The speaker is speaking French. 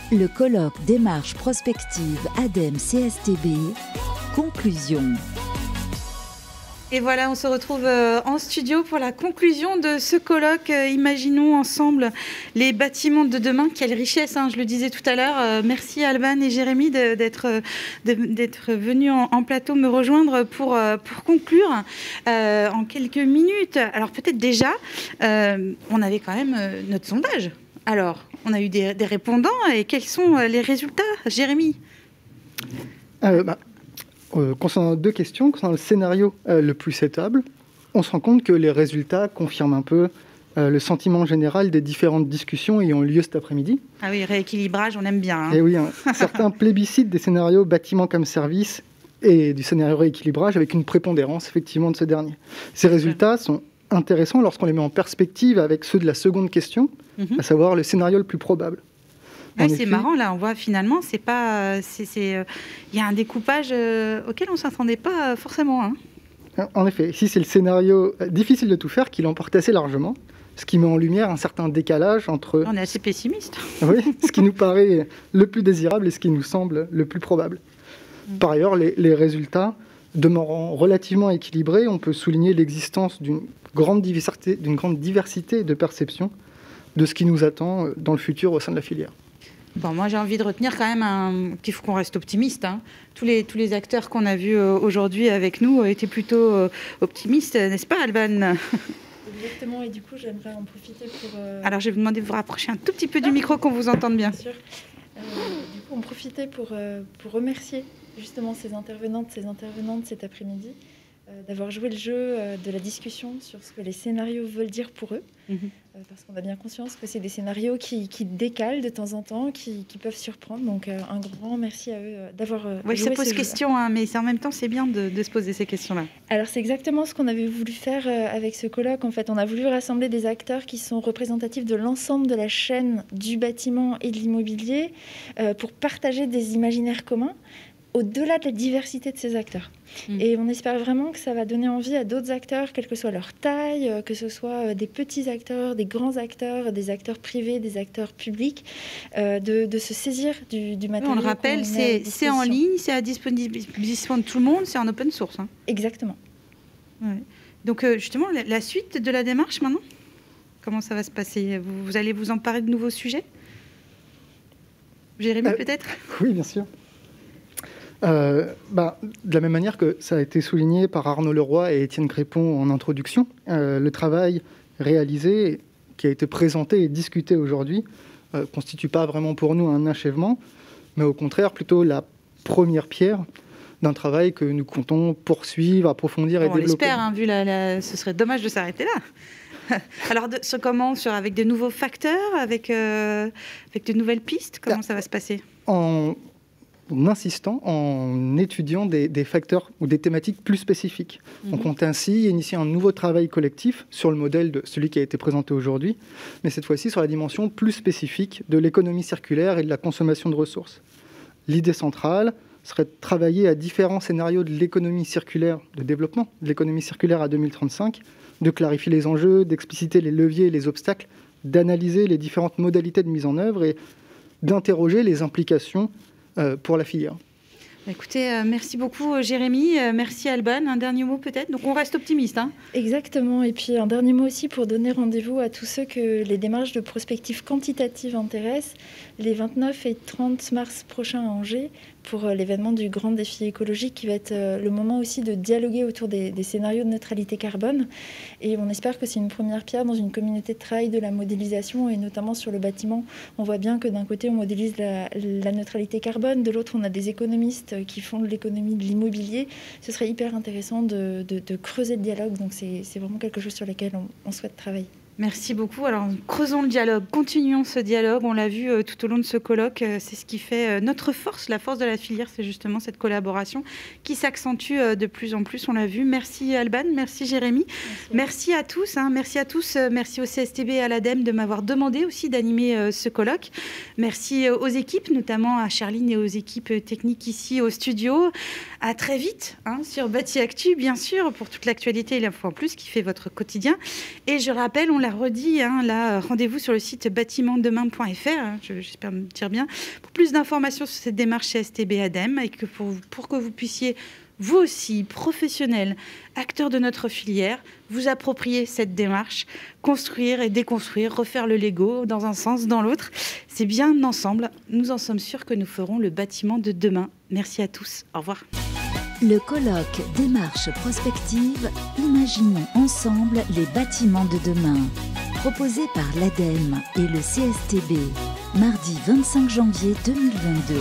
Le colloque Démarche prospective ADEME-CSTB, conclusion. Et voilà, on se retrouve en studio pour la conclusion de ce colloque. Imaginons ensemble les bâtiments de demain. Quelle richesse, hein, je le disais tout à l'heure. Merci Alban et Jérémy d'être venus en plateau me rejoindre pour conclure en quelques minutes. Alors peut-être déjà, on avait quand même notre sondage. Alors, on a eu des répondants et quels sont les résultats, Jérémy ? Concernant deux questions, concernant le scénario le plus souhaitable, on se rend compte que les résultats confirment un peu le sentiment général des différentes discussions ayant lieu cet après-midi. Ah oui, rééquilibrage, on aime bien. Hein. Et oui, certains plébiscitent des scénarios bâtiment comme service et du scénario rééquilibrage avec une prépondérance effectivement de ce dernier. Ces résultats sont intéressants lorsqu'on les met en perspective avec ceux de la seconde question, à savoir le scénario le plus probable. Ouais, c'est marrant, là, on voit finalement, c'est pas, il y a un découpage auquel on ne s'attendait pas forcément. Hein. En effet, ici c'est le scénario difficile de tout faire qui l'emporte assez largement, ce qui met en lumière un certain décalage entre... On est assez pessimiste. Oui, ce qui nous paraît le plus désirable et ce qui nous semble le plus probable. Par ailleurs, les résultats demeurant relativement équilibrés, on peut souligner l'existence d'une grande diversité de perceptions de ce qui nous attend dans le futur au sein de la filière. Bon, moi, j'ai envie de retenir quand même qu'il faut qu'on reste optimiste. Hein. Tous les acteurs qu'on a vus aujourd'hui avec nous étaient plutôt optimistes, n'est-ce pas, Alban ? Exactement, et du coup, j'aimerais en profiter pour... Alors, je vais vous demander de vous rapprocher un tout petit peu du micro, qu'on vous entende bien. Bien sûr. Du coup, en profiter pour remercier justement ces intervenantes cet après-midi, d'avoir joué le jeu de la discussion sur ce que les scénarios veulent dire pour eux. Parce qu'on a bien conscience que c'est des scénarios qui décalent de temps en temps, qui peuvent surprendre. Donc, un grand merci à eux d'avoir oui, joué ça pose ce question, hein, mais en même temps, c'est bien de se poser ces questions-là. Alors, c'est exactement ce qu'on avait voulu faire avec ce colloque. En fait, on a voulu rassembler des acteurs qui sont représentatifs de l'ensemble de la chaîne du bâtiment et de l'immobilier pour partager des imaginaires communs au-delà de la diversité de ces acteurs. Et on espère vraiment que ça va donner envie à d'autres acteurs, quelle que soit leur taille, que ce soit des petits acteurs, des grands acteurs, des acteurs privés, des acteurs publics, de se saisir du matériel. On le rappelle, c'est en ligne, c'est à disposition de tout le monde, c'est en open source. Hein. Exactement. Ouais. Donc justement, la suite de la démarche maintenant, comment ça va se passer ? Vous allez vous emparer de nouveaux sujets ? Jérémy, peut-être ? Oui, bien sûr. De la même manière que ça a été souligné par Arnaud Leroy et Étienne Crépon en introduction, le travail réalisé, qui a été présenté et discuté aujourd'hui, constitue pas vraiment pour nous un achèvement, mais au contraire plutôt la première pierre d'un travail que nous comptons poursuivre, approfondir et développer. On l'espère, hein, vu ce serait dommage de s'arrêter là. Alors, comment avec de nouveaux facteurs, avec de nouvelles pistes, comment ça va se passer ? En insistant, en étudiant des facteurs ou des thématiques plus spécifiques. On compte ainsi initier un nouveau travail collectif sur le modèle de celui qui a été présenté aujourd'hui, mais cette fois-ci sur la dimension plus spécifique de l'économie circulaire et de la consommation de ressources. L'idée centrale serait de travailler à différents scénarios de l'économie circulaire, de développement de l'économie circulaire à 2035, de clarifier les enjeux, d'expliciter les leviers et les obstacles, d'analyser les différentes modalités de mise en œuvre et d'interroger les implications pour la filière. Écoutez, merci beaucoup Jérémy, merci Alban. Un dernier mot peut-être ? Donc on reste optimiste. Hein ? Exactement, et puis un dernier mot aussi pour donner rendez-vous à tous ceux que les démarches de prospective quantitative intéressent, les 29 et 30 mars prochains à Angers, pour l'événement du Grand Défi écologique qui va être le moment aussi de dialoguer autour des scénarios de neutralité carbone. Et on espère que c'est une première pierre dans une communauté de travail de la modélisation et notamment sur le bâtiment. On voit bien que d'un côté on modélise la neutralité carbone, de l'autre on a des économistes qui font de l'économie de l'immobilier. Ce serait hyper intéressant de creuser le dialogue, donc c'est vraiment quelque chose sur lequel on souhaite travailler. Merci beaucoup. Alors, creusons le dialogue, continuons ce dialogue. On l'a vu tout au long de ce colloque. C'est ce qui fait notre force, la force de la filière, c'est justement cette collaboration qui s'accentue de plus en plus. On l'a vu. Merci Alban, merci Jérémy. Merci à tous. Merci à tous. Merci au CSTB et à l'ADEME de m'avoir demandé aussi d'animer ce colloque. Merci aux équipes, notamment à Charline et aux équipes techniques ici au studio. À très vite sur Bâti Actu, bien sûr, pour toute l'actualité, il en faut en plus, qui fait votre quotidien. Et je rappelle, on l'a l'a redit, là, rendez-vous sur le site batimentdemain.fr, j'espère me dire bien, pour plus d'informations sur cette démarche CSTB ADEME et que pour que vous puissiez, vous aussi, professionnels, acteurs de notre filière, vous approprier cette démarche, construire et déconstruire, refaire le Lego dans un sens, dans l'autre. C'est bien ensemble, nous en sommes sûrs que nous ferons le bâtiment de demain. Merci à tous, au revoir. Le colloque Démarche prospective, imaginons ensemble les bâtiments de demain. Proposé par l'ADEME et le CSTB, mardi 25 janvier 2022.